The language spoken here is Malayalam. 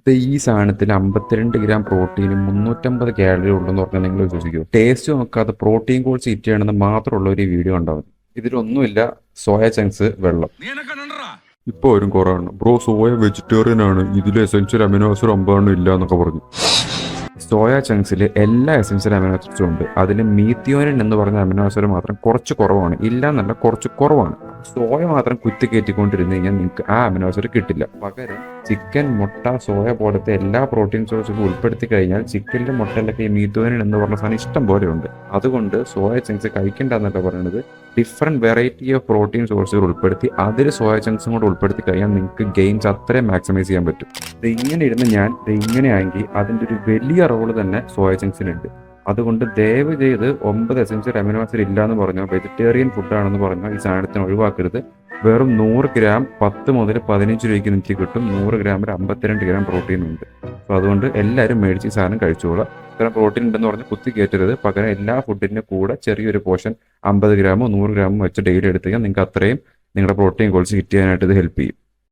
ഈ സാധനത്തിൽ 52 ഗ്രാം പ്രോട്ടീനും 350 കാലറി ഉണ്ടെന്ന് പറഞ്ഞാൽ നിങ്ങൾ വിശ്വസിക്കുമോ? ടേസ്റ്റ് നോക്കാതെ പ്രോട്ടീൻ കോഴ്സ് ഹിറ്റ് ചെയ്യണമെന്ന് മാത്രമുള്ള ഒരു വീഡിയോ ഉണ്ടാവും. ഇതിലൊന്നുമില്ല സോയ ചങ്ക്സ് വെള്ളം. ഇപ്പൊ വരും കുറവാണ് ബ്രോ, സോയ വെജിറ്റേറിയൻ ആണ്, ഇതിൽ എസെൻഷ്യൽ അമിനോ ആസിഡ് 50 ഇല്ല എന്നൊക്കെ പറഞ്ഞു. സോയ ചങ്ക്സിൽ എല്ലാ എസെൻഷ്യൽ അമിനോ ആസിഡ്സും ഉണ്ട്. അതിൽ മീത്തിയോനിൻ എന്ന് പറഞ്ഞ അമിനോ ആസിഡ് മാത്രം കുറച്ച് കുറവാണ്. ഇല്ല എന്നല്ല, കുറച്ച് കുറവാണ്. സോയ മാത്രം കുത്തി കയറ്റിക്കൊണ്ടിരുന്ന് കഴിഞ്ഞാൽ നിങ്ങൾക്ക് ആ അമിനോ ആസിഡ് കിട്ടില്ല. പകരം ചിക്കൻ, മുട്ട, സോയ പോലത്തെ എല്ലാ പ്രോട്ടീൻ സോഴ്സുകളും ഉൾപ്പെടുത്തി കഴിഞ്ഞാൽ ചിക്കനിലും മുട്ടയിലൊക്കെ ഈ മീത്തോനിൻ എന്ന് പറഞ്ഞ സാധനം ഇഷ്ടം പോലെ ഉണ്ട്. അതുകൊണ്ട് സോയ ചങ്ക്സ് കഴിക്കണ്ട എന്നല്ല പറയുന്നത്. ഡിഫറെൻറ്റ് വെറൈറ്റി ഓഫ് പ്രോട്ടീൻ സോഴ്സുകൾ ഉൾപ്പെടുത്തി അതിൽ സോയ ചങ്ക്സും കൂടെ ഉൾപ്പെടുത്തി കഴിഞ്ഞാൽ നിങ്ങൾക്ക് ഗെയിൻസ് അത്രയും മാക്സിമൈസ് ചെയ്യാൻ പറ്റും. ഇങ്ങനെ ഇരുന്ന് ഞാൻ ഇങ്ങനെ ആയെങ്കിൽ അതിൻ്റെ ഒരു വലിയ റോള് തന്നെ സോയ ചങ്ക്സിനുണ്ട്. അതുകൊണ്ട് ദയവ് ചെയ്ത് 9 എസെൻഷ്യൽ അമിനോ ആസിഡ് ഇല്ല എന്ന് പറഞ്ഞോ, വെജിറ്റേറിയൻ ഫുഡാണെന്ന് പറഞ്ഞോ ഈ സാധനത്തിന് ഒഴിവാക്കരുത്. വെറും 100 ഗ്രാം 10 മുതൽ 15 രൂപയ്ക്ക് നിങ്ങൾക്ക് കിട്ടും. 100 ഗ്രാമിൽ 52 ഗ്രാം പ്രോട്ടീൻ ഉണ്ട്. അപ്പോൾ അതുകൊണ്ട് എല്ലാവരും മേടിച്ച് ഈ സാധനം കഴിച്ചോളാം. ഇത്രയും പ്രോട്ടീൻ ഉണ്ടെന്ന് പറഞ്ഞ് കുത്തി കയറ്റരുത്. പകരം എല്ലാ ഫുഡിൻ്റെ കൂടെ ചെറിയൊരു പോർഷൻ 50 ഗ്രാമോ 100 ഗ്രാമോ വെച്ച് ഡെയിലി എടുത്തു കഴിഞ്ഞാൽ നിങ്ങൾക്ക് അത്രയും നിങ്ങളുടെ പ്രോട്ടീൻ ഗോൾസ് ഹിറ്റ് ചെയ്യാനായിട്ട് ഇത് ഹെൽപ്പ് ചെയ്യും.